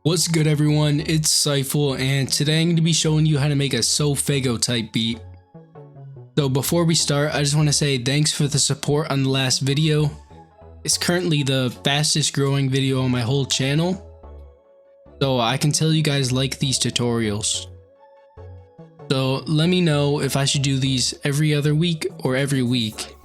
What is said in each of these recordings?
What's good everyone, it's Cyfal and today I'm going to be showing you how to make a SOFAYGO type beat. So before we start, I just want to say thanks for the support on the last video. It's currently the fastest growing video on my whole channel. So I can tell you guys like these tutorials. So let me know if I should do these every other week or every week.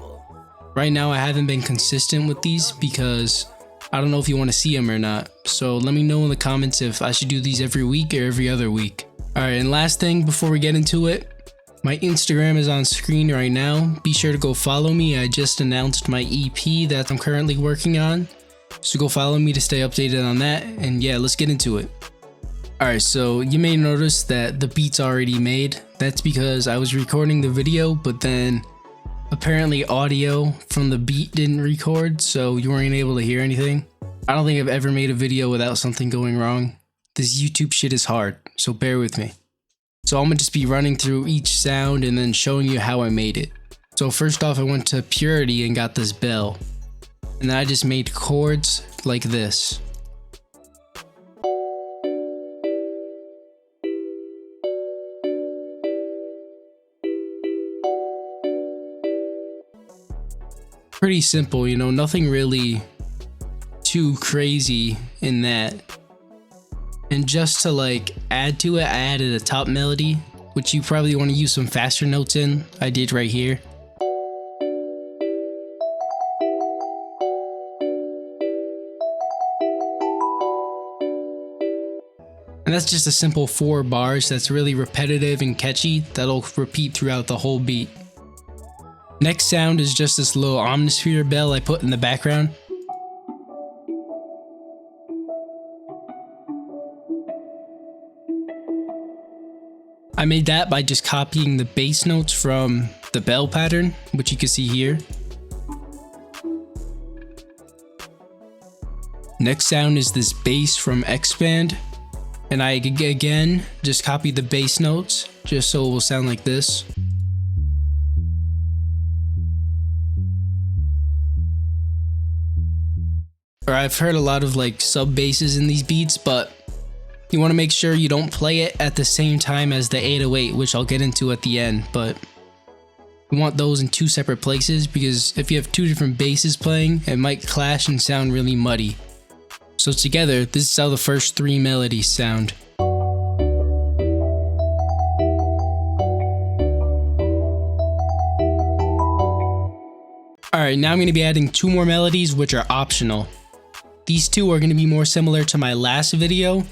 Right now I haven't been consistent with these because I don't know if you want to see them or not, so let me know in the comments if I should do these every week or every other week. Alright, and last thing before we get into it, my Instagram is on screen right now. Be sure to go follow me. I just announced my EP that I'm currently working on, so go follow me to stay updated on that, and yeah, let's get into it. Alright, so you may notice that the beat's already made. That's because I was recording the video, but then apparently audio from the beat didn't record, so you weren't able to hear anything. I don't think I've ever made a video without something going wrong. This YouTube shit is hard, so bear with me. So I'm gonna just be running through each sound and then showing you how I made it. So first off, I went to Purity and got this bell. And then I just made chords like this. Pretty simple, you know, nothing really too crazy in that. And just to like add to it, I added a top melody, which you probably want to use some faster notes in. I did right here. And that's just a simple 4 bars that's really repetitive and catchy that'll repeat throughout the whole beat. Next sound is just this little omnisphere bell I put in the background. I made that by just copying the bass notes from the bell pattern, which you can see here. Next sound is this bass from Expand, and I again just copied the bass notes just so it will sound like this. Or I've heard a lot of like sub basses in these beats, but you want to make sure you don't play it at the same time as the 808, which I'll get into at the end, but you want those in 2 separate places because if you have 2 different basses playing, it might clash and sound really muddy. So together, this is how the first 3 melodies sound. Alright, now I'm going to be adding 2 more melodies which are optional. These 2 are going to be more similar to my last video,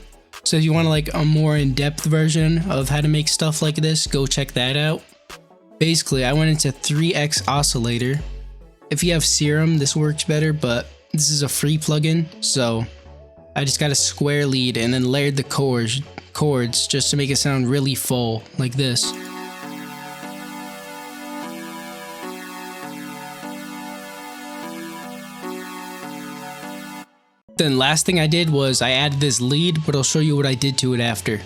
so if you want like a more in-depth version of how to make stuff like this, go check that out. Basically, I went into 3x oscillator. If you have Serum, this works better, but this is a free plugin, so I just got a square lead and then layered the chords just to make it sound really full, like this. Then last thing I did was I added this lead, but I'll show you what I did to it after.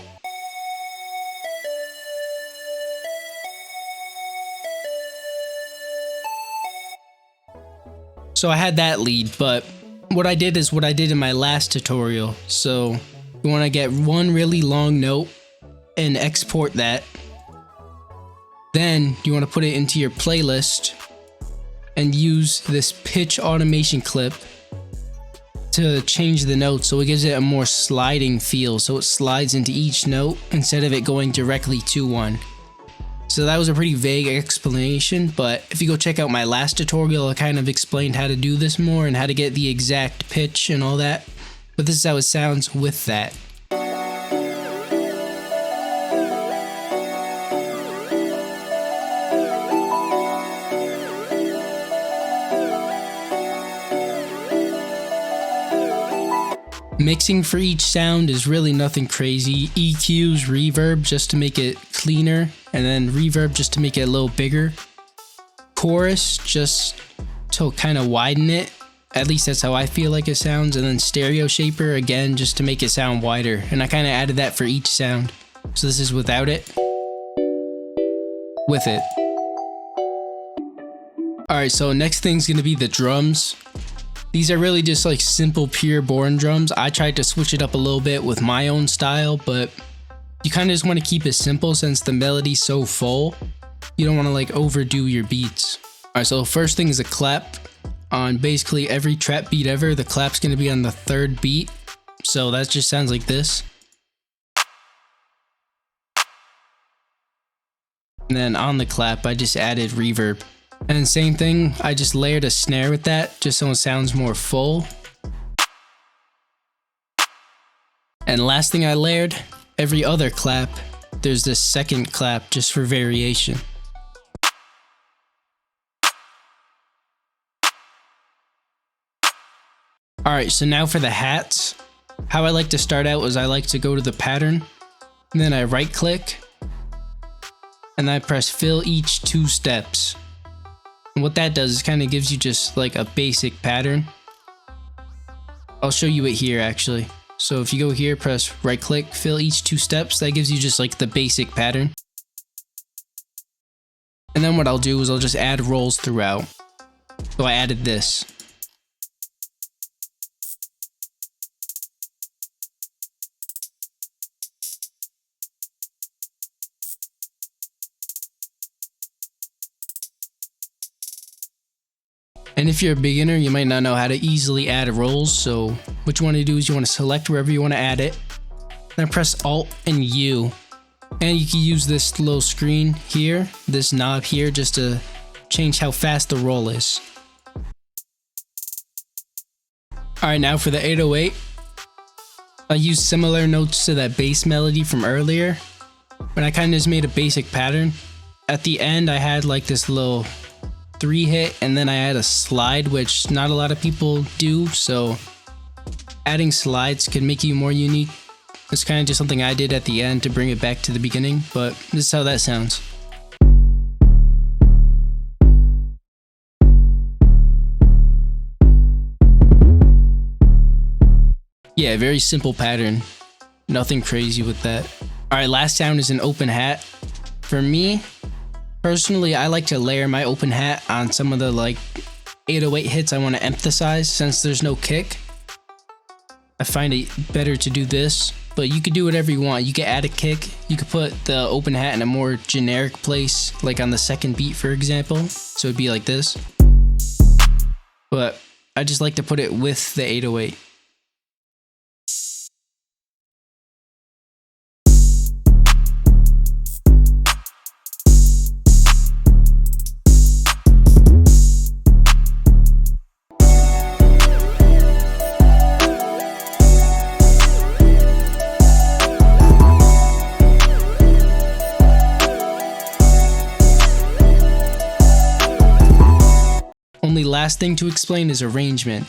So I had that lead, but what I did is what I did in my last tutorial. So you want to get one really long note and export that. Then you want to put it into your playlist and use this pitch automation clip to change the note so it gives it a more sliding feel, so it slides into each note instead of it going directly to one. So that was a pretty vague explanation, but if you go check out my last tutorial, I kind of explained how to do this more and how to get the exact pitch and all that, but this is how it sounds with that. Mixing for each sound is really nothing crazy. EQs, reverb just to make it cleaner, and then reverb just to make it a little bigger. Chorus just to kind of widen it, at least that's how I feel like it sounds, and then stereo shaper again just to make it sound wider, and I kind of added that for each sound. So this is without it, with it. Alright, so next thing's gonna be the drums. These are really just like simple pure born drums. I tried to switch it up a little bit with my own style, but you kind of just want to keep it simple since the melody's so full. You don't want to like overdo your beats. Alright, so first thing is a clap. On basically every trap beat ever, the clap's going to be on the third beat. So that just sounds like this. And then on the clap, I just added reverb. And same thing, I just layered a snare with that, just so it sounds more full. And last thing I layered, every other clap, there's this second clap just for variation. Alright, so now for the hats. How I like to start out is I like to go to the pattern, and then I right click, and I press fill each 2 steps. And what that does is kind of gives you just like a basic pattern. I'll show you it here actually. So if you go here, press right click, fill each 2 steps, that gives you just like the basic pattern. And then what I'll do is I'll just add rolls throughout. So I added this. And if you're a beginner, you might not know how to easily add rolls, so what you want to do is you want to select wherever you want to add it, then press Alt and U, and you can use this little screen here, this knob here, just to change how fast the roll is. Alright, now for the 808, I used similar notes to that bass melody from earlier, but I kind of just made a basic pattern. At the end, I had like this little 3 hit, and then I add a slide, which not a lot of people do, so adding slides can make you more unique. It's kind of just something I did at the end to bring it back to the beginning, but this is how that sounds. Yeah, very simple pattern, nothing crazy with that. Alright, last sound is an open hat. For me, personally, I like to layer my open hat on some of the like 808 hits I want to emphasize since there's no kick. I find it better to do this, but you could do whatever you want. You could add a kick, you could put the open hat in a more generic place, like on the second beat for example, so it'd be like this. But I just like to put it with the 808. Only last thing to explain is arrangement.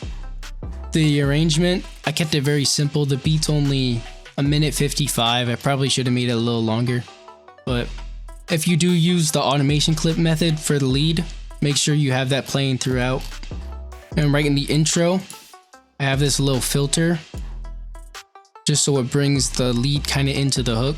The arrangement, I kept it very simple. The beat's only 1:55. I probably should have made it a little longer. But if you do use the automation clip method for the lead, make sure you have that playing throughout. And right in the intro, I have this little filter, just so it brings the lead kind of into the hook.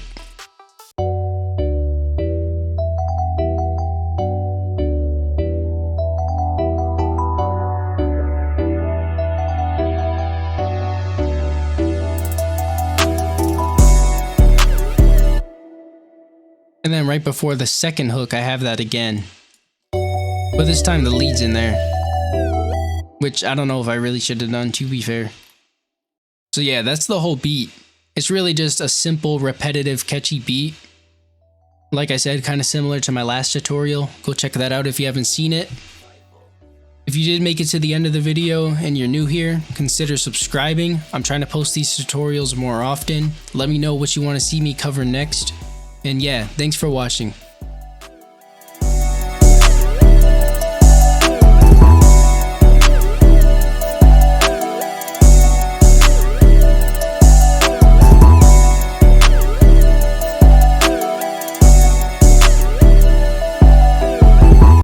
And then right before the second hook, I have that again. But this time the lead's in there, which I don't know if I really should have done, to be fair. So yeah, that's the whole beat. It's really just a simple, repetitive, catchy beat. Like I said, kind of similar to my last tutorial. Go check that out if you haven't seen it. If you did make it to the end of the video and you're new here, consider subscribing. I'm trying to post these tutorials more often. Let me know what you want to see me cover next. And yeah, thanks for watching.